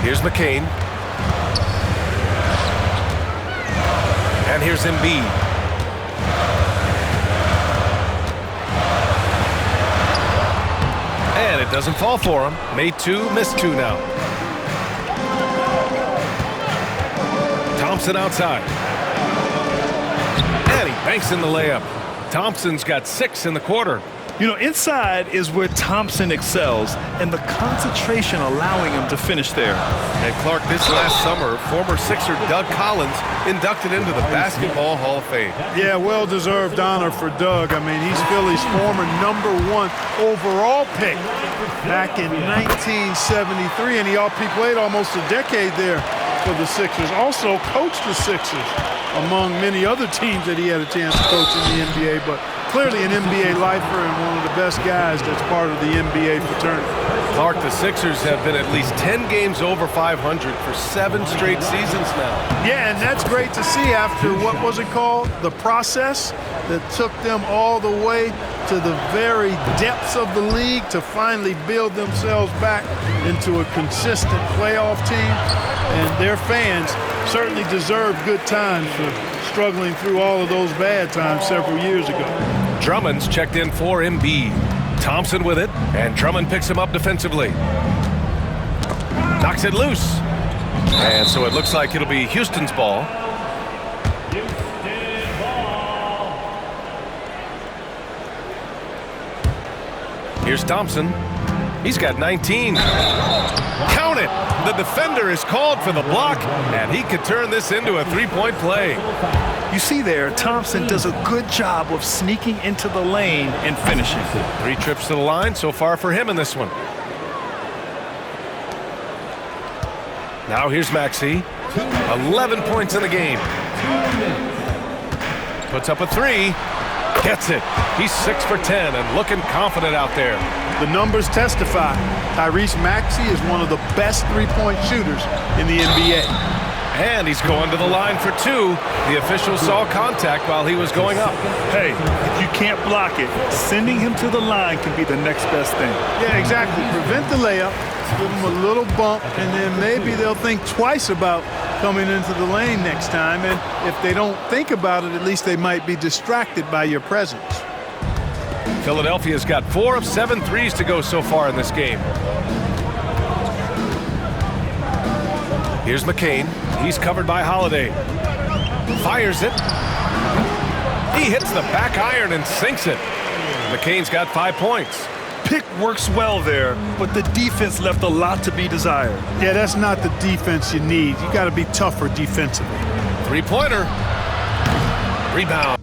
Here's McCain. And here's Embiid. And it doesn't fall for him. Made two, missed two now. Thomson outside. And he banks in the layup. Thompson's got 6 in the quarter. You know, inside is where Thomson excels, and the concentration allowing him to finish there. And Clark, this last summer, former Sixer Doug Collins inducted into the Basketball Hall of Fame. Yeah, well-deserved honor for Doug. I mean, he's Philly's former #1 overall pick back in 1973, and he played almost a decade there for the Sixers. Also coached the Sixers, among many other teams that he had a chance to coach in the NBA, but clearly an NBA lifer and one of the best guys that's part of the NBA fraternity. Clark, the Sixers have been at least 10 games over 500 for 7 straight seasons now. Yeah, and that's great to see after, what was it called? The process that took them all the way to the very depths of the league to finally build themselves back into a consistent playoff team. And their fans certainly deserve good times for struggling through all of those bad times several years ago. Drummond's checked in for Embiid. Thomson with it, and Drummond picks him up defensively. Knocks it loose. And so it looks like it'll be Houston's ball. Here's Thomson. He's got 19. Count it! The defender is called for the block, and he could turn this into a three-point play. You see there, Thomson does a good job of sneaking into the lane and finishing. 3 trips to the line so far for him in this one. Now here's Maxey. 11 points in the game. Puts up a 3. Gets it. He's 6 for 10 and looking confident out there. The numbers testify. Tyrese Maxey is one of the best three-point shooters in the NBA. And he's going to the line for 2. The official saw contact while he was going up. Hey, if you can't block it, sending him to the line can be the next best thing. Yeah, exactly. Prevent the layup, give him a little bump, and then maybe they'll think twice about coming into the lane next time. And if they don't think about it, at least they might be distracted by your presence. Philadelphia's got 4 of 7 threes to go so far in this game. Here's McCain. He's covered by Holiday. Fires it. He hits the back iron and sinks it. McCain's got 5 points. Pick works well there, but the defense left a lot to be desired. Yeah, that's not the defense you need. You got to be tougher defensively. 3-pointer. Rebound.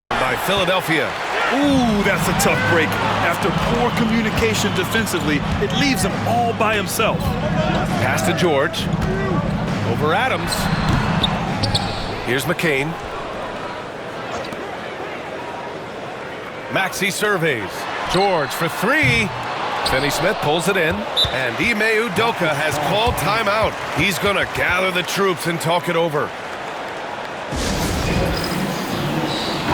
By Philadelphia. Ooh, that's a tough break. After poor communication defensively, it leaves him all by himself. Pass to George. Over Adams. Here's McCain. Maxey surveys. George for 3. Finney-Smith pulls it in. And Ime Udoka has called timeout. He's going to gather the troops and talk it over.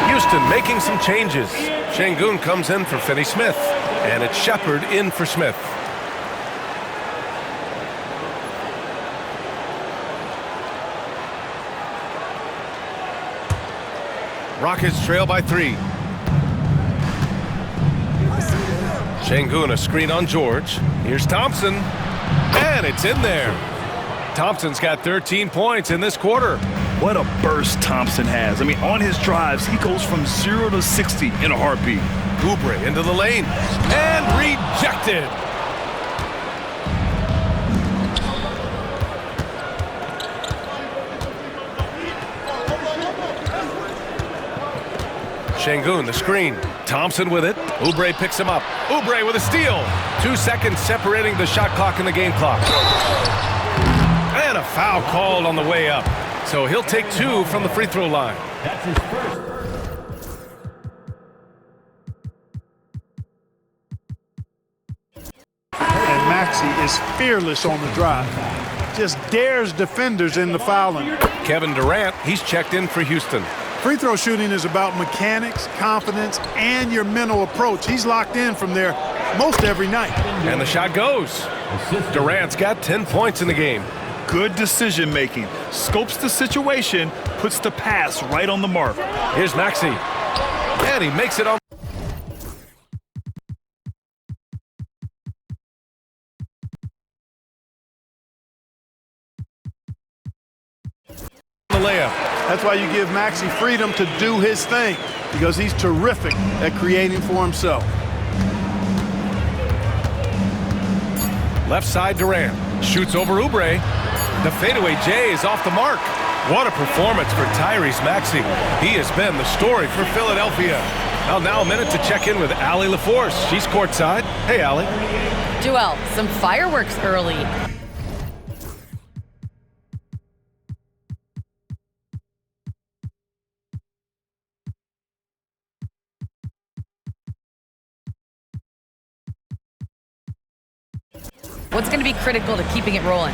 Houston making some changes. Şengün comes in for Finney-Smith. And it's Shepard in for Smith. Rockets trail by 3. Şengün a screen on George. Here's Thomson. And it's in there. Thompson's got 13 points in this quarter. What a burst Thomson has. I mean, on his drives, he goes from 0 to 60 in a heartbeat. Oubre into the lane. And rejected. Şengün, the screen. Thomson with it. Oubre picks him up. Oubre with a steal. 2 seconds separating the shot clock and the game clock. And a foul called on the way up. So he'll take 2 from the free throw line. That's his first. And Maxey is fearless on the drive. just dares defenders into fouling. Kevin Durant, he's checked in for Houston. Free throw shooting is about mechanics, confidence, and your mental approach. He's locked in from there most every night. And the shot goes. Durant's got 10 points in the game. Good decision-making. Scopes the situation, puts the pass right on the mark. Here's Maxey. And he makes it on the layup. That's why you give Maxey freedom to do his thing, because he's terrific at creating for himself. Left side Durant. Shoots over Oubre. The fadeaway J is off the mark. What a performance for Tyrese Maxey. He has been the story for Philadelphia. Well, now a minute to check in with Allie LaForce. She's courtside. Hey, Allie. Joel, some fireworks early. What's going to be critical to keeping it rolling?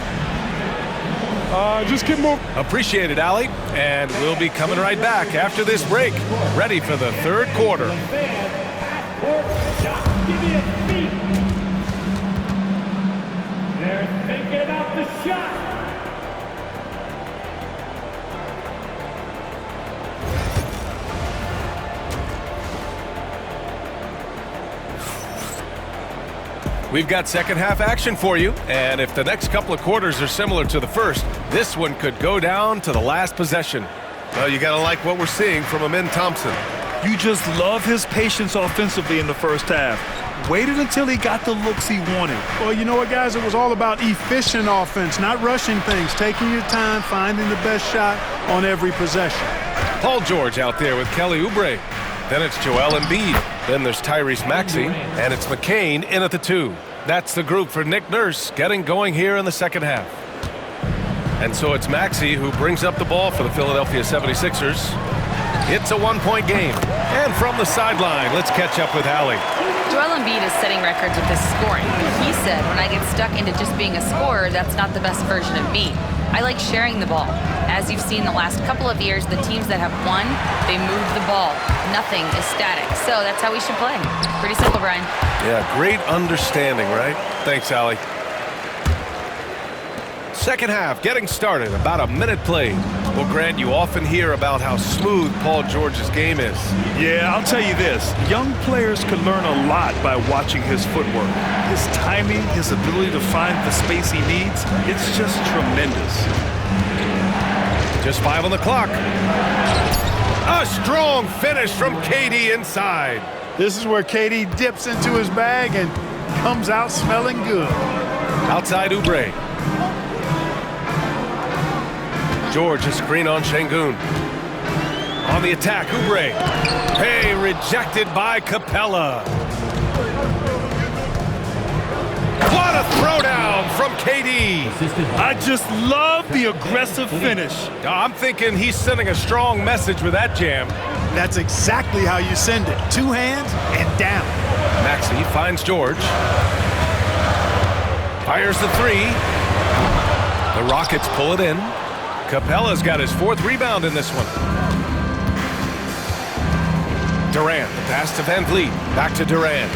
Just keep moving. Appreciate it, Allie. And we'll be coming right back after this break. Ready for the third quarter. They're thinking about the shot. We've got second half action for you, and if the next couple of quarters are similar to the first, this one could go down to the last possession. Well, you gotta like what we're seeing from him in Thomson. You just love his patience offensively in the first half. Waited until he got the looks he wanted. Well, you know what, guys? It was all about efficient offense, not rushing things, taking your time, finding the best shot on every possession. Paul George out there with Kelly Oubre. Then it's Joel Embiid. Then there's Tyrese Maxey, and it's McCain in at the 2. That's the group for Nick Nurse getting going here in the second half. And so it's Maxey who brings up the ball for the Philadelphia 76ers. It's a one-point game. And from the sideline, let's catch up with Allie. Joel Embiid is setting records with his scoring. He said, when I get stuck into just being a scorer, that's not the best version of me. I like sharing the ball. As you've seen the last couple of years, the teams that have won, they move the ball. Nothing is static. So that's how we should play. Pretty simple, Brian. Yeah, great understanding, right? Thanks, Allie. Second half getting started, about a minute played. Well, Grant, you often hear about how smooth Paul George's game is. Yeah, I'll tell you this. Young players can learn a lot by watching his footwork. His timing, his ability to find the space he needs, it's just tremendous. Just 5 on the clock. A strong finish from KD inside. This is where KD dips into his bag and comes out smelling good. Outside Oubre. George, a screen on Şengün. On the attack, Oubre. Hey, rejected by Capella. What a throwdown from KD. I just love the aggressive finish. I'm thinking he's sending a strong message with that jam. That's exactly how you send it. 2 hands and down. Maxey finds George. Fires the 3. The Rockets pull it in. Capella's got his 4th rebound in this one. Durant, the pass to Van Vliet. Back to Durant.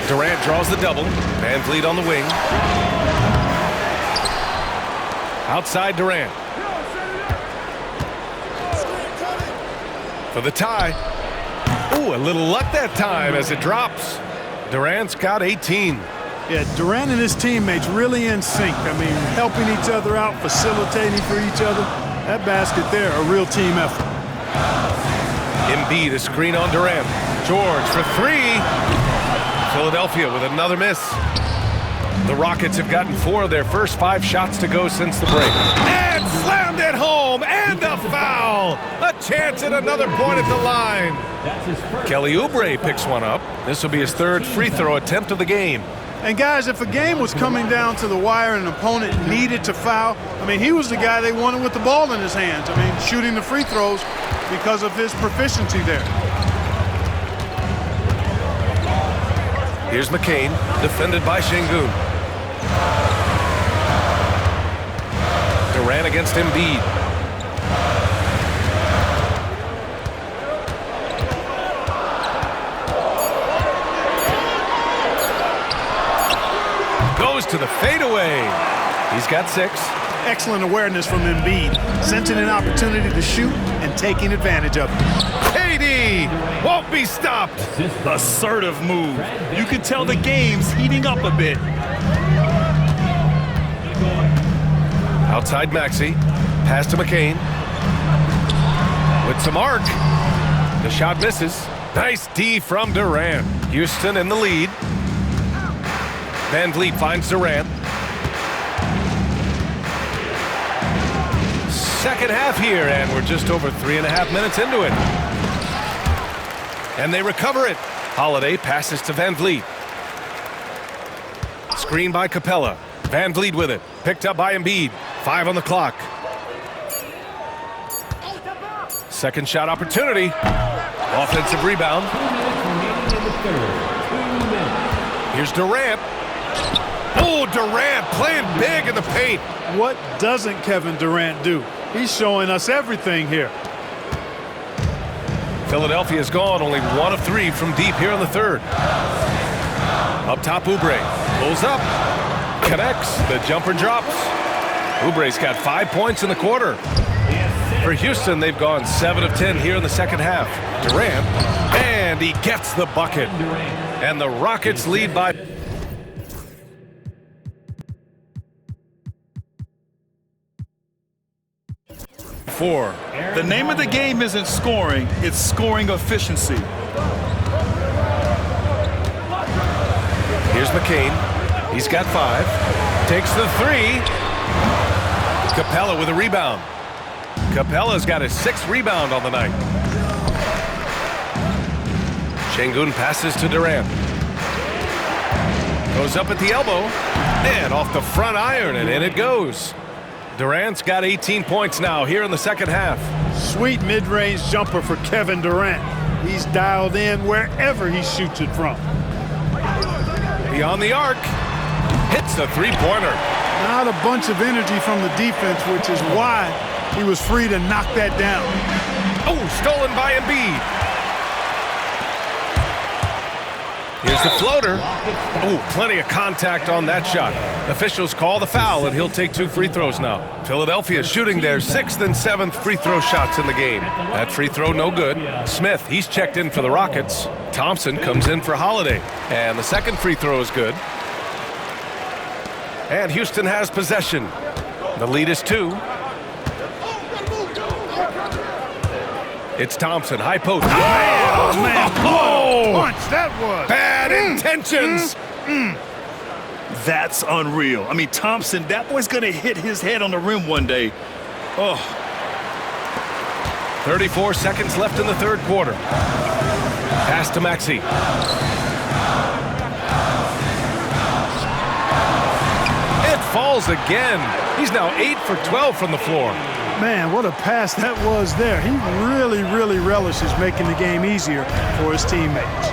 Durant draws the double. Van Vliet on the wing. Outside Durant. For the tie. Ooh, a little luck that time as it drops. Durant's got 18. Yeah, Durant and his teammates really in sync. I mean, helping each other out, facilitating for each other. That basket there, a real team effort. Embiid, a screen on Durant. George for 3. Philadelphia with another miss. The Rockets have gotten 4 of their first 5 shots to go since the break. And slammed it home, and a foul. A chance at another point at the line. Kelly Oubre picks one up. This will be his 3rd free throw attempt of the game. And guys, if a game was coming down to the wire and an opponent needed to foul, I mean, he was the guy they wanted with the ball in his hands. I mean, shooting the free throws because of his proficiency there. Here's McCain, defended by Şengün. Durant against Embiid. Goes to the fadeaway. He's got 6. Excellent awareness from Embiid, sensing an opportunity to shoot and taking advantage of it. KD won't be stopped. Assertive move. You can tell the game's heating up a bit. Outside Maxey. Pass to McCain. With some arc. The shot misses. Nice D from Durant. Houston in the lead. Van Vliet finds Durant. Second half here, and we're just over 3.5 minutes into it. And they recover it. Holiday passes to Van Vliet. Screen by Capella. Van Vliet with it. Picked up by Embiid. 5 on the clock. Second shot opportunity. Offensive rebound. Here's Durant. Oh, Durant playing big in the paint. What doesn't Kevin Durant do? He's showing us everything here. Philadelphia's gone only 1 of 3 from deep here in the third. Up top, Oubre pulls up, connects, the jumper drops. Oubre's got 5 points in the quarter. For Houston, they've gone 7 of 10 here in the second half. Durant, and he gets the bucket. And the Rockets lead by 4. The name of the game isn't scoring, it's scoring efficiency. Here's McCain. He's got 5. Takes the 3. Capella with a rebound. Capella's got his 6th rebound on the night. Şengün passes to Durant. Goes up at the elbow. And off the front iron, and in it goes. Durant's got 18 points now here in the second half. Sweet mid-range jumper for Kevin Durant. He's dialed in wherever he shoots it from. Beyond the arc. Hits the three-pointer. Not a bunch of energy from the defense, which is why he was free to knock that down. Oh, stolen by Embiid. Here's the floater. Oh, plenty of contact on that shot. Officials call the foul, and he'll take 2 free throws now. Philadelphia shooting their 6th and 7th free throw shots in the game. That free throw no good. Smith, he's checked in for the Rockets. Thomson comes in for Holiday. And the second free throw is good. And Houston has possession. The lead is 2. It's Thomson, high post. Oh, man, what a punch that was. Bad intentions. That's unreal. I mean, Thomson, that boy's going to hit his head on the rim one day. Oh. 34 seconds left in the third quarter. Pass to Maxey. It falls again. He's now 8 for 12 from the floor. Man, what a pass that was there. He really, really relishes making the game easier for his teammates.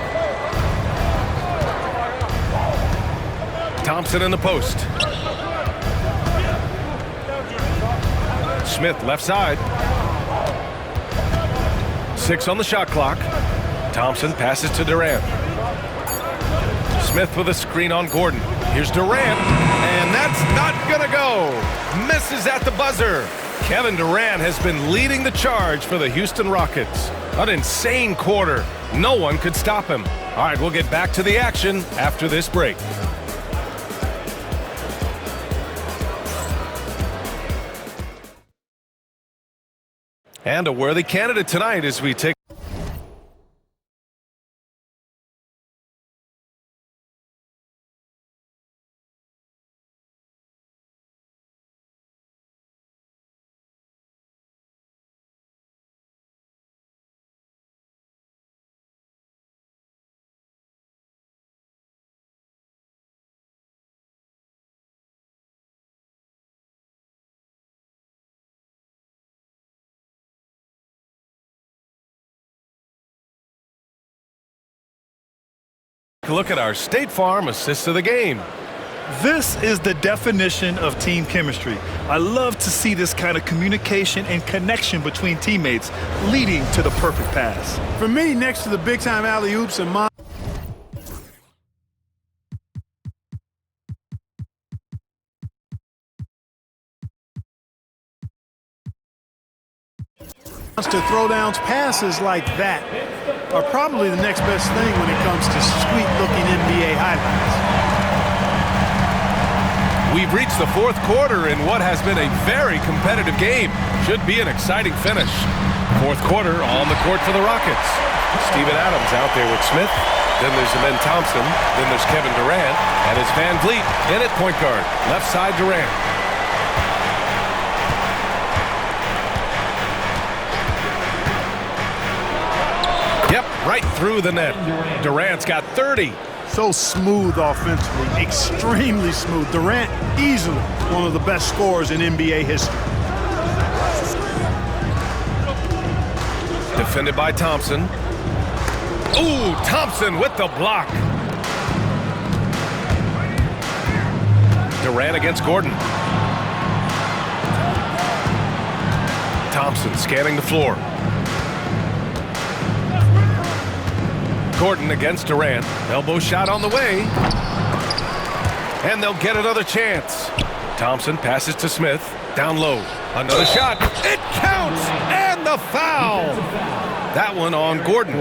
Thomson in the post. Smith left side. 6 on the shot clock. Thomson passes to Durant. Smith with a screen on Gordon. Here's Durant, and that's not gonna go. Misses at the buzzer. Kevin Durant has been leading the charge for the Houston Rockets. An insane quarter. No one could stop him. All right, we'll get back to the action after this break. And a worthy candidate tonight as we take a look at our State Farm assist of the game. This is the definition of team chemistry. I love to see this kind of communication and connection between teammates leading to the perfect pass. For me, next to the big-time alley-oops and to throwdowns, passes like that are probably the next best thing when it comes to sweet-looking NBA highlights. We've reached the fourth quarter in what has been a very competitive game. Should be an exciting finish. Fourth quarter on the court for the Rockets. Steven Adams out there with Smith. Then there's Amen Thomson. Then there's Kevin Durant. And it's Van Vliet in at point guard. Left side Durant. Yep, right through the net. Durant's got 30. So smooth offensively, extremely smooth. Durant, easily one of the best scorers in NBA history. Defended by Thomson. Ooh, Thomson with the block. Durant against Gordon. Thomson scanning the floor. Gordon against Durant. Elbow shot on the way. And they'll get another chance. Thomson passes to Smith. Down low. Another shot. It counts! And the foul! That one on Gordon.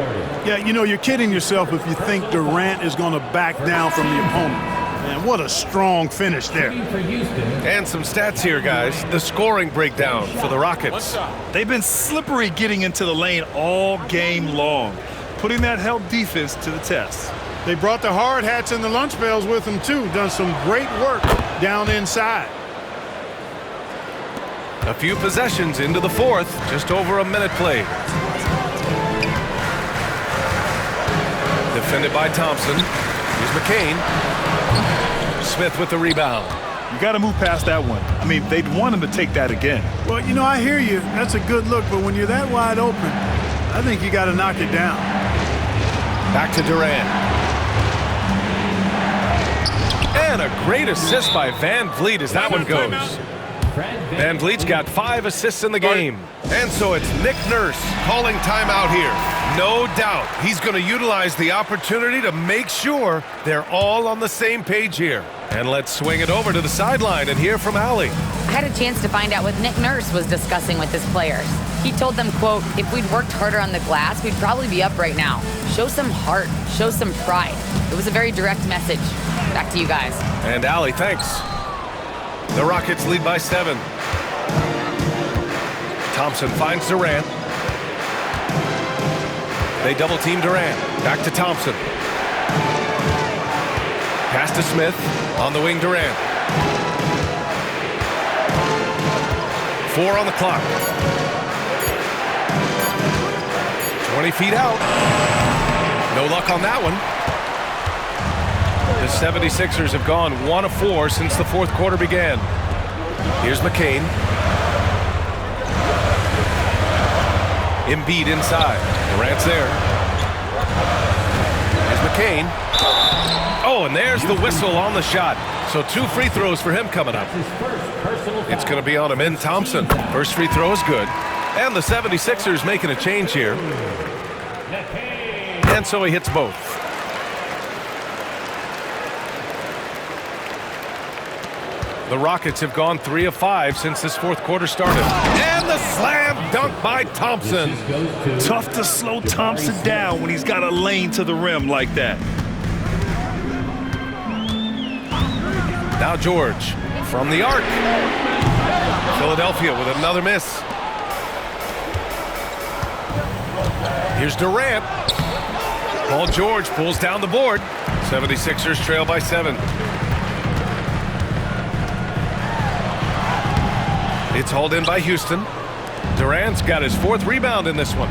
Yeah, you know, you're kidding yourself if you think Durant is going to back down from the opponent. Man, what a strong finish there. And some stats here, guys. The scoring breakdown for the Rockets. They've been slippery getting into the lane all game long, putting that help defense to the test. They brought the hard hats and the lunch bells with them, too. Done some great work down inside. A few possessions into the fourth. Just over a minute played. Defended by Thomson. Here's McCain. Smith with the rebound. You got to move past that one. I mean, they'd want him to take that again. Well, you know, I hear you. That's a good look, but when you're that wide open, I think you got to knock it down. Back to Durant. And a great assist by Van Vliet as that one goes. Van Vliet's got 5 assists in the game. And so it's Nick Nurse calling timeout here. No doubt he's going to utilize the opportunity to make sure they're all on the same page here. And let's swing it over to the sideline and hear from Allie. I had a chance to find out what Nick Nurse was discussing with his players. He told them, quote, if we'd worked harder on the glass, we'd probably be up right now. Show some heart. Show some pride. It was a very direct message. Back to you guys. And Allie, thanks. The Rockets lead by 7. Thomson finds Durant. They double team Durant. Back to Thomson. Pass to Smith. On the wing, Durant. 4 on the clock. 20 feet out. No luck on that one. The 76ers have gone 1 of 4 since the fourth quarter began. Here's McCain. Embiid inside. Durant's there. Here's McCain. Oh, and there's the whistle on the shot. So 2 free throws for him coming up. It's going to be on Amen Thomson. First free throw is good. And the 76ers making a change here. And so he hits both. The Rockets have gone 3 of 5 since this fourth quarter started. And the slam dunk by Thomson. Tough to slow Thomson down when he's got a lane to the rim like that. Now George from the arc. Philadelphia with another miss. Here's Durant. Paul George pulls down the board. 76ers trail by 7. It's hauled in by Houston. Durant's got his 4th rebound in this one.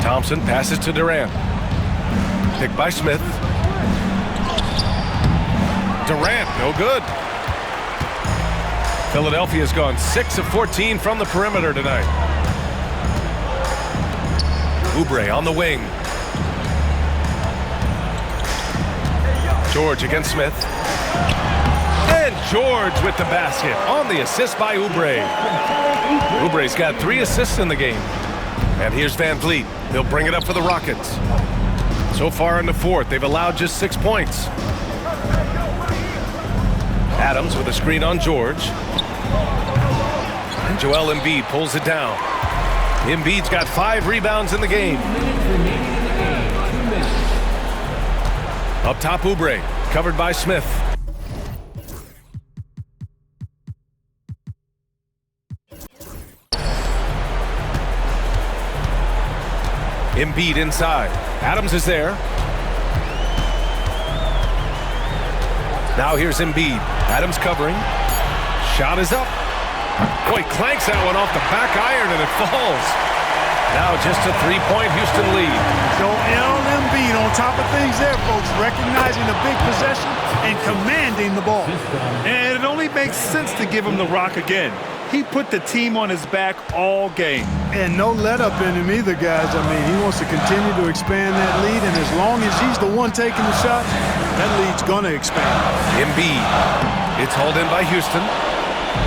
Thomson passes to Durant. Picked by Smith. Durant, no good. Philadelphia's gone 6 of 14 from the perimeter tonight. Oubre on the wing. George against Smith. And George with the basket on the assist by Oubre. Oubre's got 3 assists in the game. And here's Van Vliet. He'll bring it up for the Rockets. So far in the fourth, they've allowed just 6 points. Adams with a screen on George. And Joel Embiid pulls it down. Embiid's got 5 rebounds in the game. Up top, Oubre, covered by Smith. Embiid inside. Adams is there. Now here's Embiid. Adams covering. Shot is up. Boy, clanks that one off the back iron and it falls. Now just a 3-point Houston lead. So Embiid on top of things there, folks, recognizing the big possession and commanding the ball. And it only makes sense to give him the rock again. He put the team on his back all game. And no let up in him either, guys. I mean, he wants to continue to expand that lead, and as long as he's the one taking the shots, that lead's going to expand. Embiid. It's hauled in by Houston.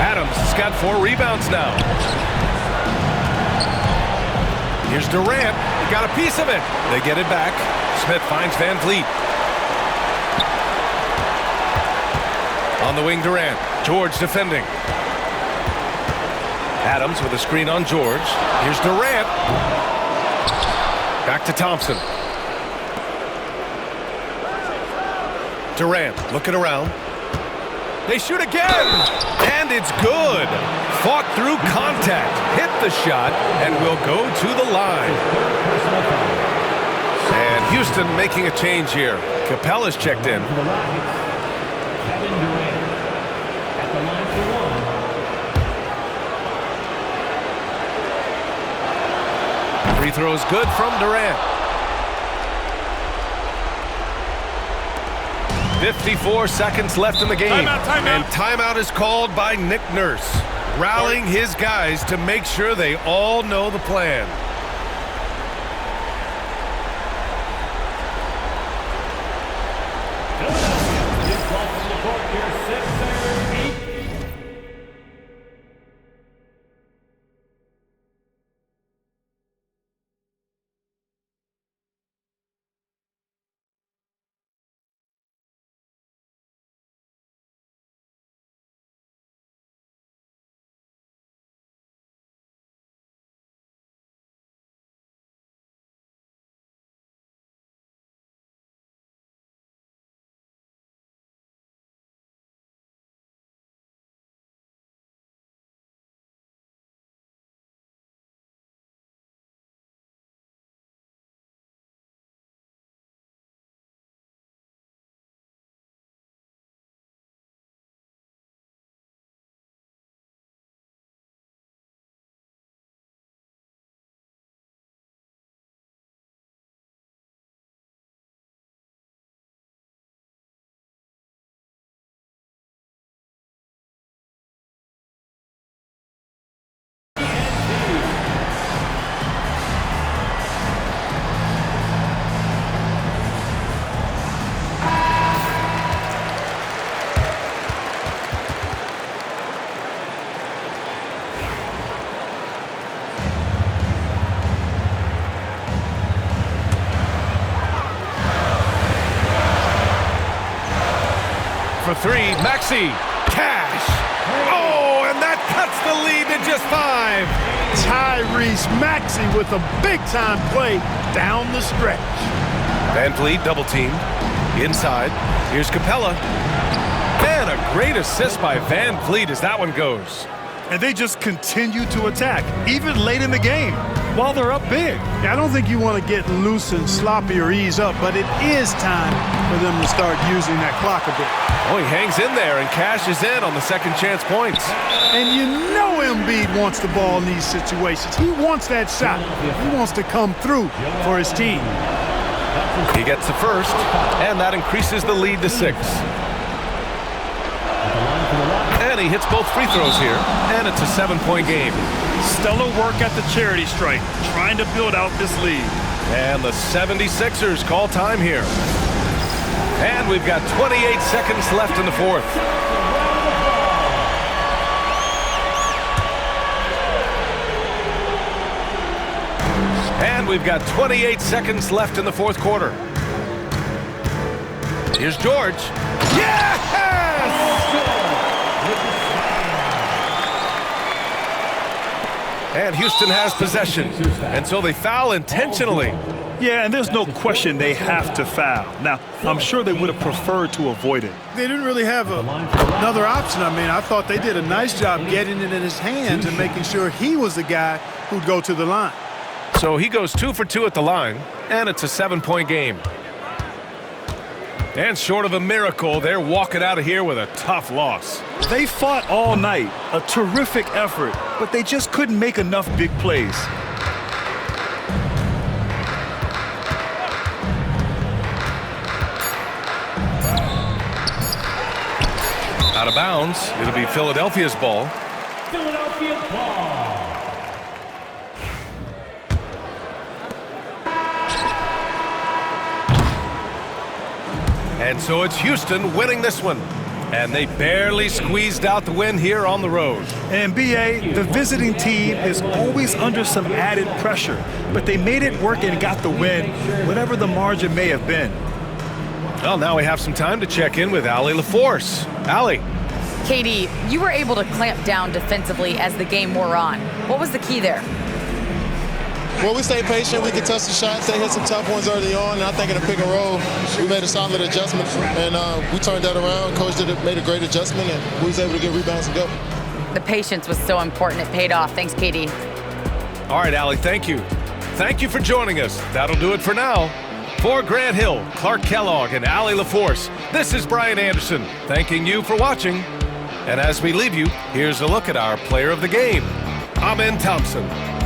Adams has got 4 rebounds now. Here's Durant. He got a piece of it. They get it back. Smith finds Van Vliet. On the wing, Durant. George defending. Adams with a screen on George. Here's Durant. Back to Thomson. Durant looking around. They shoot again! And it's good. Fought through contact. Hit the shot and will go to the line. And Houston making a change here. Capella's checked in. Free throw is good from Durant. 54 seconds left in the game. Timeout. And timeout is called by Nick Nurse, rallying his guys to make sure they all know the plan. For 3, Maxey. Cash. Oh, and that cuts the lead to just 5. Tyrese Maxey with a big-time play down the stretch. Van Vliet double teamed. Inside. Here's Capella. And a great assist by Van Vliet as that one goes. And they just continue to attack, even late in the game, while they're up big. I don't think you want to get loose and sloppy or ease up, but it is time for them to start using that clock a bit. Oh, he hangs in there and cashes in on the second chance points. And you know Embiid wants the ball in these situations. He wants that shot. He wants to come through for his team. He gets the first, and that increases the lead to 6. And he hits both free throws here, and it's a 7-point game. Stellar work at the charity stripe, trying to build out this lead. And the 76ers call time here. And we've got 28 seconds left in the fourth. And we've got 28 seconds left in the fourth quarter. Here's George. Yes! And Houston has possession. And so they foul intentionally. Yeah, and there's no question they have to foul. Now, I'm sure they would have preferred to avoid it. They didn't really have another option. I mean, I thought they did a nice job getting it in his hands and making sure he was the guy who'd go to the line. So he goes 2 for 2 at the line, and it's a 7-point game. And short of a miracle, they're walking out of here with a tough loss. They fought all night, a terrific effort, but they just couldn't make enough big plays. Out of bounds, it'll be Philadelphia's ball. Philadelphia ball. And so it's Houston winning this one. And they barely squeezed out the win here on the road. And B.A., the visiting team is always under some added pressure, but they made it work and got the win, whatever the margin may have been. Well, now we have some time to check in with Allie LaForce. Allie. KD, you were able to clamp down defensively as the game wore on. What was the key there? Well, we stayed patient. We could touch the shots. They hit some tough ones early on. And I think in a pick and roll, we made a solid adjustment. And we turned that around. Coach made a great adjustment, and we was able to get rebounds and go. The patience was so important. It paid off. Thanks, KD. All right, Allie, thank you. Thank you for joining us. That'll do it for now. For Grant Hill, Clark Kellogg, and Allie LaForce, this is Brian Anderson thanking you for watching. And as we leave you, here's a look at our player of the game, Thomson.